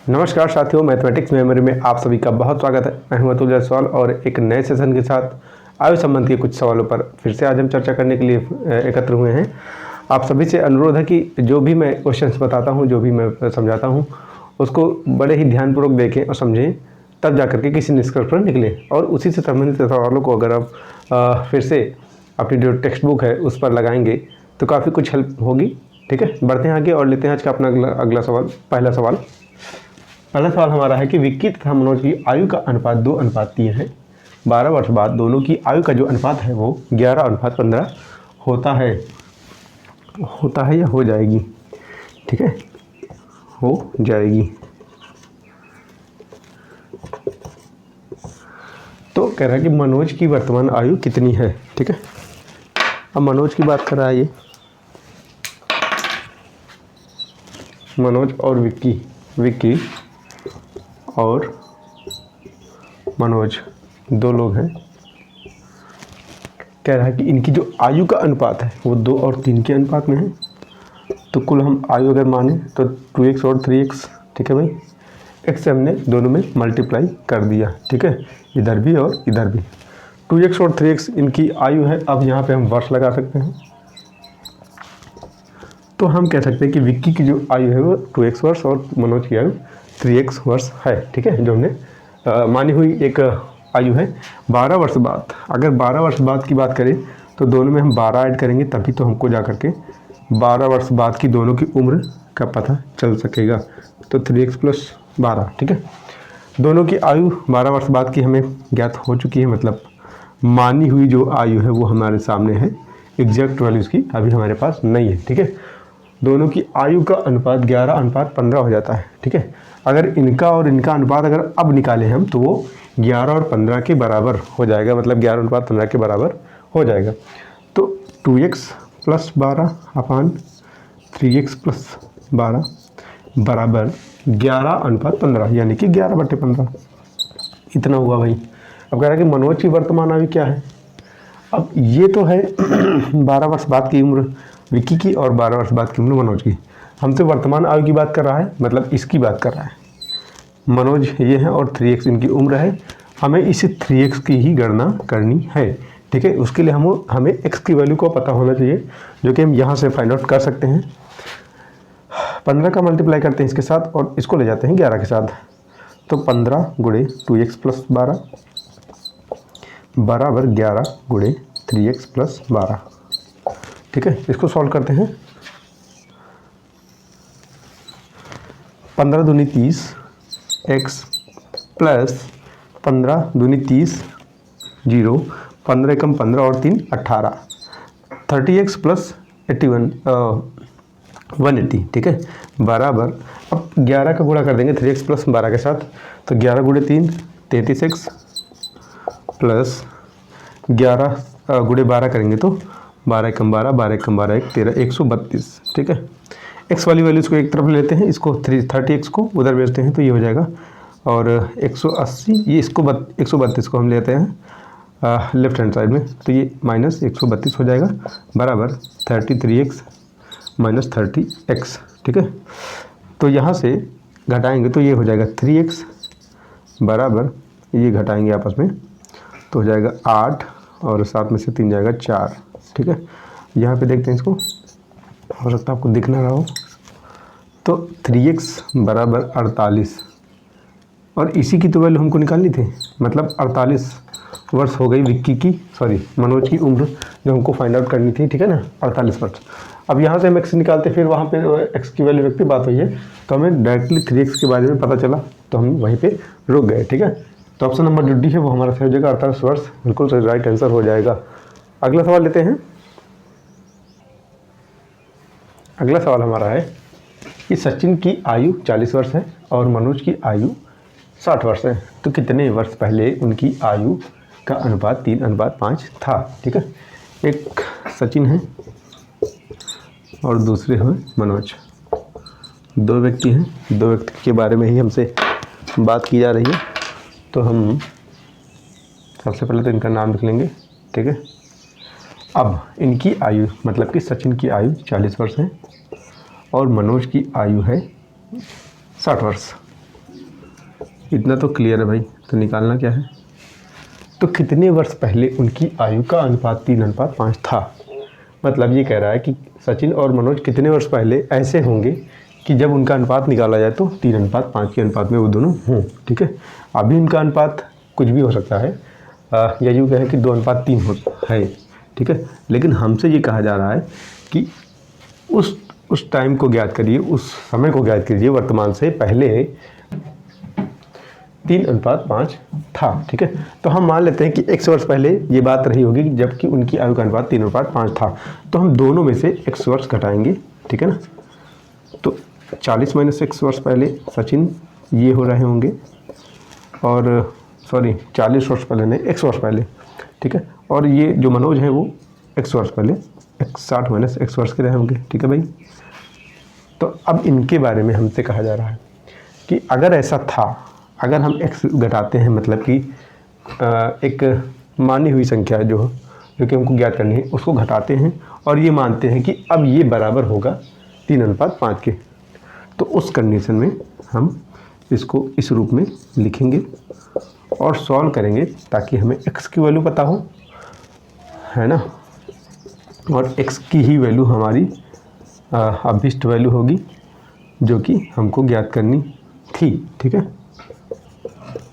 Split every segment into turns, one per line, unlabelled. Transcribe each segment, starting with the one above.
नमस्कार साथियों, mathematics memory में आप सभी का बहुत स्वागत है। मैं हूं अतुल जायसवाल और एक नए सेशन के साथ आयु संबंध के कुछ सवालों पर फिर से आज हम चर्चा करने के लिए एकत्र हुए हैं। आप सभी से अनुरोध है कि जो भी मैं क्वेश्चंस बताता हूं, जो भी मैं समझाता हूं, उसको बड़े ही ध्यानपूर्वक देखें और समझें, तब जा करके किसी निष्कर्ष पर निकलें। और उसी से संबंधित सवालों को अगर आप फिर से अपनी जो टेक्स्ट बुक है उस पर लगाएंगे तो काफ़ी कुछ हेल्प होगी। ठीक है, बढ़ते हैं आगे और लेते हैं आज का अपना अगला सवाल। पहला सवाल हमारा है कि विक्की तथा मनोज की आयु का अनुपात 2:3 है। 12 वर्ष बाद दोनों की आयु का जो अनुपात है वो 11:15 होता है या हो जाएगी। ठीक है, हो जाएगी। तो कह रहा है कि मनोज की वर्तमान आयु कितनी है। ठीक है, अब मनोज की बात कर रहा है ये। मनोज और विक्की और मनोज दो लोग हैं। कह रहा है कि इनकी जो आयु का अनुपात है वो 2 और 3 के अनुपात में है। तो कुल हम आयु अगर माने तो 2x और 3x। ठीक है भाई, x से हमने दोनों में मल्टीप्लाई कर दिया। ठीक है, इधर भी और इधर भी। 2x और 3x इनकी आयु है। अब यहाँ पे हम वर्ष लगा सकते हैं। तो हम कह सकते हैं कि विक्की की जो आयु है वो 2x वर्ष और मनोज की आयु 3x वर्ष है। ठीक है, जो हमने मानी हुई एक आयु है। 12 वर्ष बाद, अगर 12 वर्ष बाद की बात करें तो दोनों में हम 12 ऐड करेंगे, तभी तो हमको जा करके 12 वर्ष बाद की दोनों की उम्र का पता चल सकेगा। तो 3x + 12। ठीक है, दोनों की आयु 12 वर्ष बाद की हमें ज्ञात हो चुकी है। मतलब मानी हुई जो आयु है वो हमारे सामने है। एग्जैक्ट वैल्यूज़ की अभी हमारे पास नहीं है। ठीक है, दोनों की आयु का अनुपात 11:15 हो जाता है। ठीक है, अगर इनका और इनका अनुपात अगर अब निकालें हम तो वो 11 और 15 के बराबर हो जाएगा। मतलब 11:15 के बराबर हो जाएगा। तो 2x + 12 3x + 12 बराबर 11:15, यानी कि 11/15 इतना हुआ भाई। अब कह रहा है कि मनोज की वर्तमान आयु क्या है। अब ये तो है 12 वर्ष बाद की उम्र विक्की की और 12 वर्ष बाद की उम्र मनोज की। हमसे वर्तमान आयु की बात कर रहा है, मतलब इसकी बात कर रहा है। मनोज ये है और 3x इनकी उम्र है। हमें इस 3x की ही गणना करनी है। ठीक है, उसके लिए हमें x की वैल्यू को पता होना चाहिए, जो कि हम यहाँ से फाइंड आउट कर सकते हैं। 15 का मल्टीप्लाई करते हैं इसके साथ और इसको ले जाते हैं 11 के साथ। तो 15 × 2x + 12 बराबर 11 × 3x + 12। ठीक है, इसको सॉल्व करते हैं। 15 दूनी 30 x + 15 दूनी 30 0, 15 × 15 और 3 18, 30x + 81 180। ठीक है, बराबर अब 11 का गुणा कर देंगे 3x + 12 के साथ। तो 11 × 3 33x प्लस 11 × 12 करेंगे तो 12 × 12 12 × 12 13 132। ठीक है, x वाली वैल्यूज़ को एक तरफ लेते हैं, इसको 30x को उधर भेजते हैं तो ये हो जाएगा। और 180 ये इसको 132 को हम लेते हैं लेफ्ट हैंड साइड में, तो ये -132 हो जाएगा बराबर 33x - 30x। ठीक है, तो यहाँ से घटाएंगे तो ये हो जाएगा 3x बराबर, ये घटाएंगे आपस में तो हो जाएगा 8 और 7 में से 3 जाएगा 4। ठीक है, यहाँ पे देखते हैं इसको, हो सकता है आपको दिख ना रहा हो। तो 3x बराबर 48 और इसी की तो वैल्यू हमको निकालनी थी। मतलब 48 वर्ष हो गई विक्की की, मनोज की उम्र जो हमको फाइंड आउट करनी थी। ठीक है ना, 48 वर्ष। अब यहाँ से हम x निकालते, फिर वहाँ पे x की वैल्यू रखते, बात हुई है तो हमें डायरेक्टली 3x के बारे में पता चला तो हम वहीं पे रुक गए। ठीक है, तो ऑप्शन नंबर जो डी है वो हमारा सही हो जाएगा। 48 वर्ष बिल्कुल सही राइट आंसर हो जाएगा। अगला सवाल लेते हैं। अगला सवाल हमारा है कि सचिन की आयु 40 वर्ष है और मनोज की आयु 60 वर्ष है। तो कितने वर्ष पहले उनकी आयु का अनुपात 3:5 था। ठीक है, एक सचिन है और दूसरे हैं मनोज। दो व्यक्ति हैं, दो व्यक्ति के बारे में ही हमसे बात की जा रही है। तो हम सबसे पहले तो इनका नाम लिख लेंगे। ठीक है, अब इनकी आयु मतलब कि सचिन की आयु 40 वर्ष है और मनोज की आयु है 60 वर्ष। इतना तो क्लियर है भाई। तो निकालना क्या है, तो कितने वर्ष पहले उनकी आयु का अनुपात 3:5 था। मतलब ये कह रहा है कि सचिन और मनोज कितने वर्ष पहले ऐसे होंगे कि जब उनका अनुपात निकाला जाए तो 3:5 के अनुपात में वो दोनों हों। ठीक है, अभी उनका अनुपात कुछ भी हो सकता है, या यूँ कहें कि 2:3 है। ठीक है, लेकिन हमसे ये कहा जा रहा है कि उस टाइम को ज्ञात करिए, उस समय को ज्ञात कीजिए वर्तमान से पहले 3:5 था। ठीक है, तो हम मान लेते हैं कि x वर्ष पहले ये बात रही होगी जबकि उनकी आयु का अनुपात 3:5 था। तो हम दोनों में से x वर्ष घटाएंगे। ठीक है ना, तो 40 - x वर्ष पहले सचिन ये हो रहे होंगे, और सॉरी 40 वर्ष पहले नहीं, x वर्ष पहले। ठीक है, और ये जो मनोज है वो x वर्ष पहले 60 - x वर्ष के रहे होंगे। ठीक है भाई, तो अब इनके बारे में हमसे कहा जा रहा है कि अगर ऐसा था, अगर हम x घटाते हैं, मतलब कि एक मानी हुई संख्या जो कि हमको ज्ञात करनी है उसको घटाते हैं और ये मानते हैं कि अब ये बराबर होगा 3:5 के, तो उस कंडीशन में हम इसको इस रूप में लिखेंगे और सॉल्व करेंगे ताकि हमें x की वैल्यू पता हो, है ना, और x की ही वैल्यू हमारी अभिष्ट वैल्यू होगी जो कि हमको ज्ञात करनी थी। ठीक है,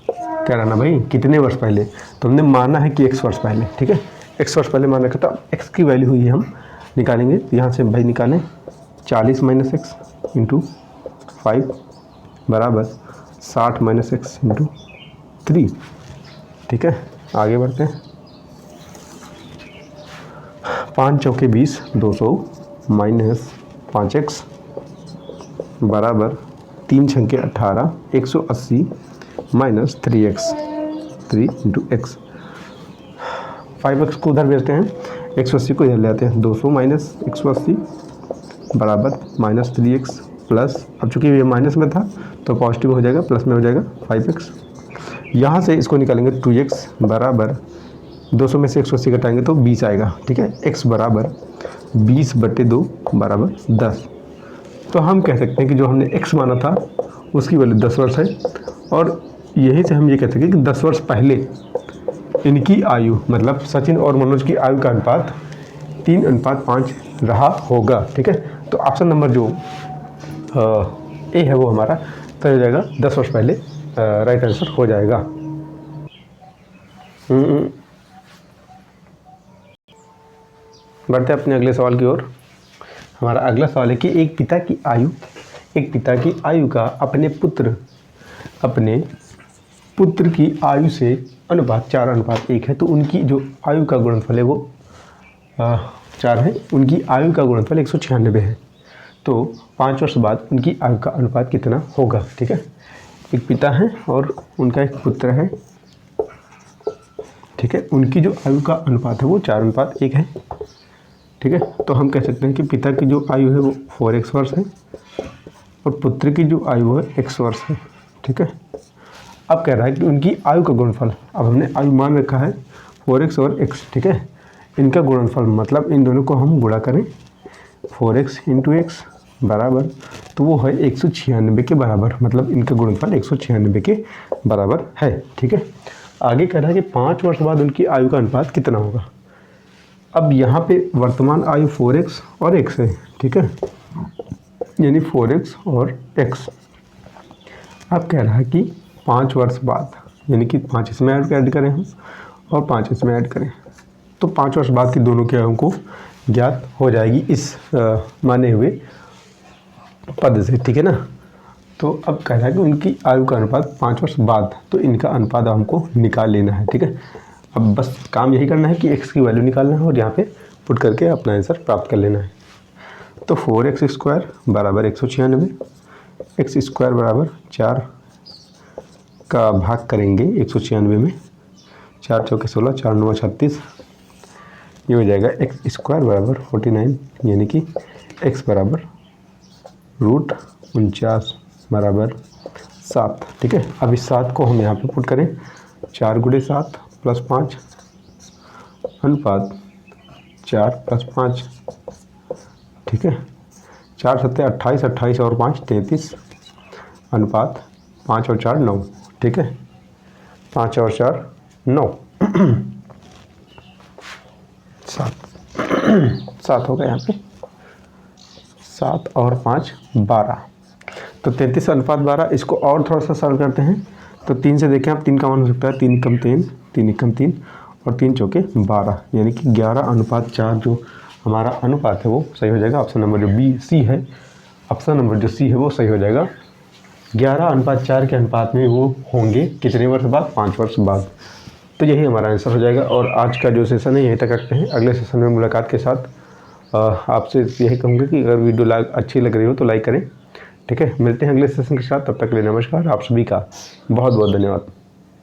कह रहा ना भाई कितने वर्ष पहले, तो हमने माना है कि x वर्ष पहले। ठीक है, x वर्ष पहले मान रखा, तो अब x की वैल्यू हुई है हम निकालेंगे। तो यहाँ से भाई निकालें 40 - x × 5 बराबर 60 - x × 3। ठीक है, आगे बढ़ते हैं। 5 चौके 20, 200 - 5x बराबर 3 छंके 18, 180 - 3x, 3 × x। 5x को उधर भेजते हैं, 180 को इधर ले आते हैं। 200 - 180 बराबर -3x प्लस, अब चूँकि ये माइनस में था तो पॉजिटिव हो जाएगा, प्लस में हो जाएगा 5x। यहाँ से इसको निकालेंगे 2x बराबर 200 में से 180 घटाएंगे तो 20 आएगा। ठीक है, x बराबर 20/2 बराबर 10। तो हम कह सकते हैं कि जो हमने x माना था उसकी वैल्यू 10 वर्ष है, और यही से हम ये कह सकते हैं कि 10 वर्ष पहले इनकी आयु, मतलब सचिन और मनोज की आयु का अनुपात 3:5 रहा होगा। ठीक है, तो ऑप्शन नंबर जो ए है वो हमारा तय हो जाएगा, 10 वर्ष पहले राइट आंसर हो जाएगा। बढ़ते अपने अगले सवाल की ओर। हमारा अगला सवाल है कि एक पिता की आयु का अपने पुत्र की आयु से अनुपात 4:1 है। तो उनकी जो आयु का गुणनफल है वो 4 है, उनकी आयु का गुणनफल 196 है। तो 5 वर्ष बाद उनकी आयु का अनुपात कितना होगा। ठीक है, एक पिता है और उनका एक पुत्र है। ठीक है, उनकी जो आयु का अनुपात है वो 4:1 है। ठीक है, तो हम कह सकते हैं कि पिता की जो आयु है वो 4x वर्ष है और पुत्र की जो आयु है x वर्ष है। ठीक है, अब कह रहा है कि उनकी आयु का गुणनफल, अब हमने आयु मान रखा है 4x और x। ठीक है, इनका गुणनफल मतलब इन दोनों को हम गुणा करें 4x × x बराबर, तो वो है 196 के बराबर, मतलब इनका गुणनफल 196 के बराबर है। ठीक है, आगे कह रहा है कि 5 वर्ष बाद उनकी आयु का अनुपात कितना होगा। अब यहाँ पे वर्तमान आयु 4x और x है। ठीक है, यानी 4x और x। अब कह रहा है कि 5 वर्ष बाद, यानी कि 5 इसमें ऐड करें हम और 5 इसमें ऐड करें, तो 5 वर्ष बाद की दोनों की आयु को ज्ञात हो जाएगी इस माने हुए पद से। ठीक है ना, तो अब कह रहा है कि उनकी आयु का अनुपात 5 वर्ष बाद, तो इनका अनुपात हमको निकाल लेना है। ठीक है, अब बस काम यही करना है कि x की वैल्यू निकालना है और यहाँ पे पुट करके अपना आंसर प्राप्त कर लेना है। तो 4x² बराबर 196, x² बराबर 4 का भाग करेंगे 196 में, 4 चौके 16, 4 9 36, ये हो जाएगा x² बराबर 49, यानी कि x बराबर √49 बराबर 7। ठीक है, अब इस 7 को हम यहाँ पे पुट करें, 4 × 7 + 5 अनुपात 4 + 5। ठीक है, 4 × 7 = 28, 28 और 5 = 33 अनुपात 5 और 4 = 9। ठीक है, 5 और 4 9 7 7 हो गया यहाँ पे, 7 और 5 12। तो 33:12। इसको और थोड़ा सा सॉल्व करते हैं। तो 3 से देखें आप, 3 का मान हो सकता है 3 एकम 3, 3 एकम 3 और 3 चौके 12, यानी कि 11:4 जो हमारा अनुपात है वो सही हो जाएगा। ऑप्शन नंबर जो बी सी है, ऑप्शन नंबर जो सी है वो सही हो जाएगा। 11:4 के अनुपात में वो होंगे कितने वर्ष बाद? 5 वर्ष बाद। तो यही हमारा आंसर हो जाएगा। और आज का जो सेशन है यहीं तक रखते हैं। अगले सेशन में मुलाकात के साथ आपसे यही कहूँगा कि अगर वीडियो अच्छी लग रही हो तो लाइक करें। ठीक है, मिलते हैं अगले सेशन के साथ। तब तक के लिए नमस्कार। आप सभी का बहुत बहुत धन्यवाद।